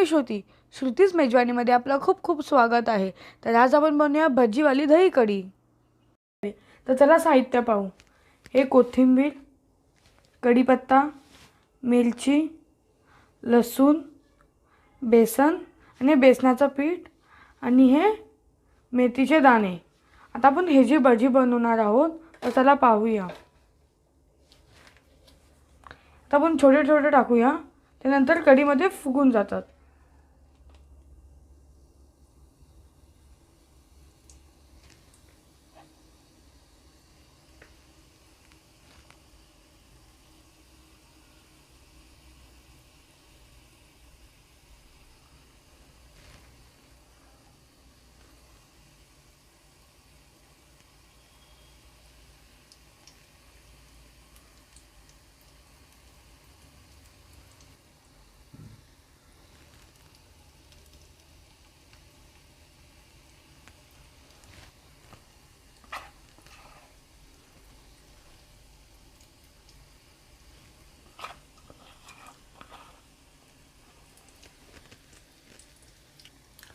मी श्रुती. श्रुतीच मेजवानीमध्ये आपलं खूप खूप स्वागत आहे. तर आज आपण बनवूया भजीवाली दही कढी. तर चला साहित्य पाहू. हे कोथिंबीर, कढीपत्ता, मिरची, लसूण, बेसन आणि बेसनाचं पीठ आणि हे मेथीचे दाणे. आता आपण हे जी भजी बनवणार आहोत तर चला पाहूया. आता आपण छोटे छोटे टाकूया, त्यानंतर कढीमध्ये फुगून जातात.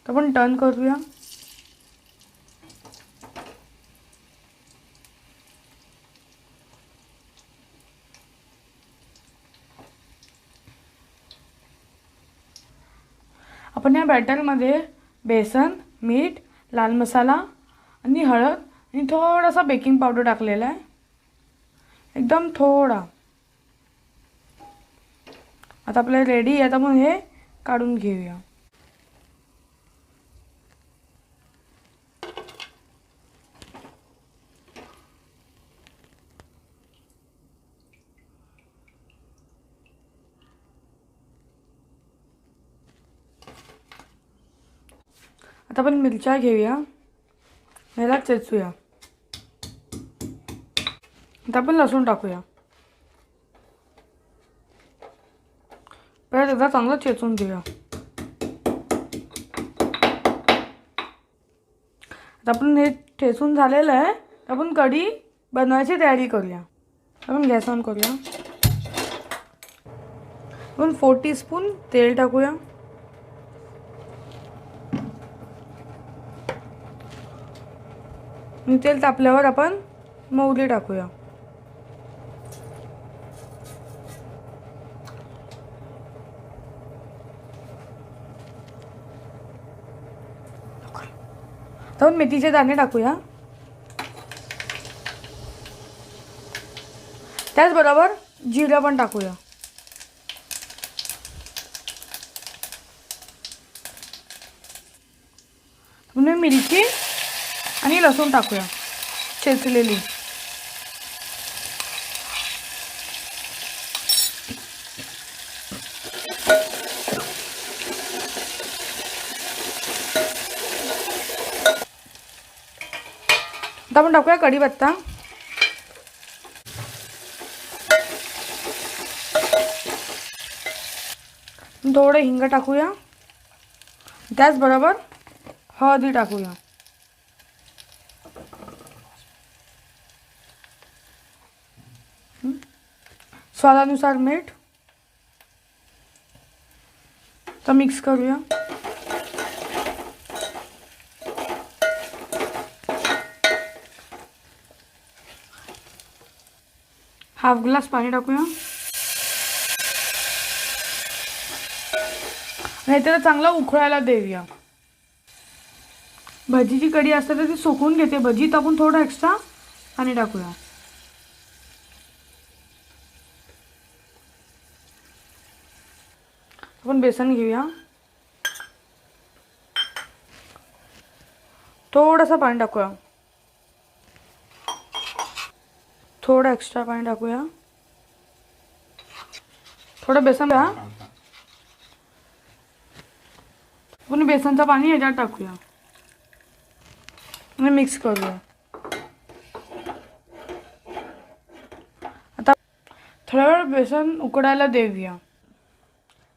तर आपण टर्न करूया. आपण या बॅटरमध्ये बेसन, मीठ, लाल मसाला आणि हळद आणि थोडासा बेकिंग पावडर टाकलेला आहे, एकदम थोडा. आता आपल्याला रेडी आहे. आता आपण हे काढून घेऊया. आता आपण मिरच्या घेऊया, याला चेचूया. आता आपण लसूण टाकूया. परत एकदा चांगलं चेचून घेऊया. आता आपण हे ठेचून झालेलं आहे. आपण कढी बनवायची तयारी करूया. आपण गॅस ऑन करूया. आपण 4 टीस्पून तेल टाकूया. आणि तेल तापल्यावर आपण मोहरी टाकूया. आता आपण मेथीचे दाणे टाकूया. त्याचबरोबर जिरं पण टाकूया. म्हणून मिरची आणि लसूण टाकूया चेचलेली. आता आपण टाकूया कढीपत्ता. थोडं हिंग टाकूया. त्याचबरोबर हळदी टाकूया. स्वादानुसार मीठ. तर मिक्स करूया. हाफ ग्लास पाणी टाकूया. आणि त्याला चांगलं उकळायला देऊया. भजीची कढी असते तर ती सुकून घेते भजी, तर आपण थोडं एक्स्ट्रा पाणी टाकूया. आपण बेसन घेऊया. थोडंसं पाणी टाकूया. थोडं एक्स्ट्रा पाणी टाकूया. थोडं बेसन घ्या. आपण बेसनचं पाणी याच्यात टाकूया आणि मिक्स करूया. आता थोडा वेळ बेसन उकडायला देऊया.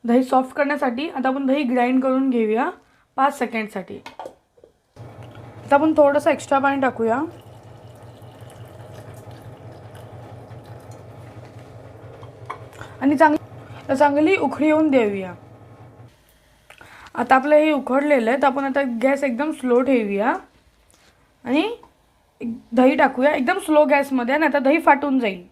दही सॉफ्ट करण्यासाठी आता आपण दही ग्राइंड करून घेऊया 5 सेकंडसाठी. आता आपण थोडंसं एक्स्ट्रा पाणी टाकूया. आणि चांगली उकळी येऊन देऊया. आता आपलं हे उकडलेलं आहे, तर आपण आता गॅस एकदम स्लो ठेवूया आणि दही टाकूया एकदम स्लो गॅसमध्ये, आणि आता दही फाटून जाईल.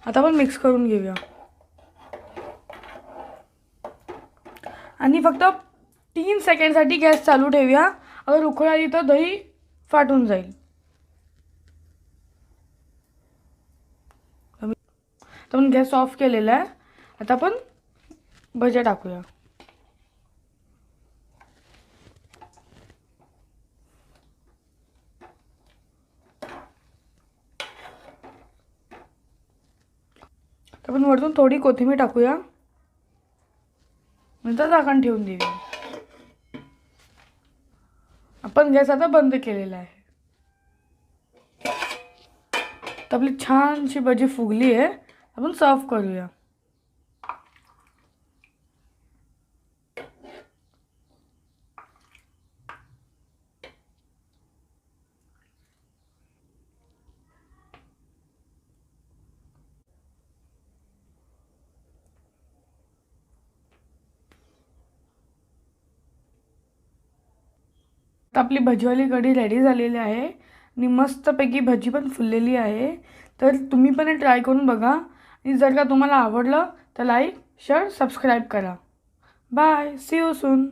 आता आपण मिक्स करून घेऊया आणि फक्त 3 सेकंडसाठी गॅस चालू ठेवूया. अगर उकळ आली तर दही फाटून जाईल. तर आपण गॅस ऑफ केलेला आहे. आता आपण भज्या टाकूया. आपण वरतून थोडी कोथिंबीर टाकूया, नंतर झाकण ठेवून देऊया. आपण गॅस आता बंद केलेला आहे. तर आपली छानशी भजी फुगली आहे. आपण सर्व करूया. तर आपली भजीवाली कढी रेडी झालेली आहे आणि मस्तपैकी भजी पण फुललेली आहे. तर तुम्ही पण हे ट्राय करून बघा आणि जर का तुम्हाला आवडलं तर लाईक शेअर सबस्क्राईब करा. Bye, see you soon.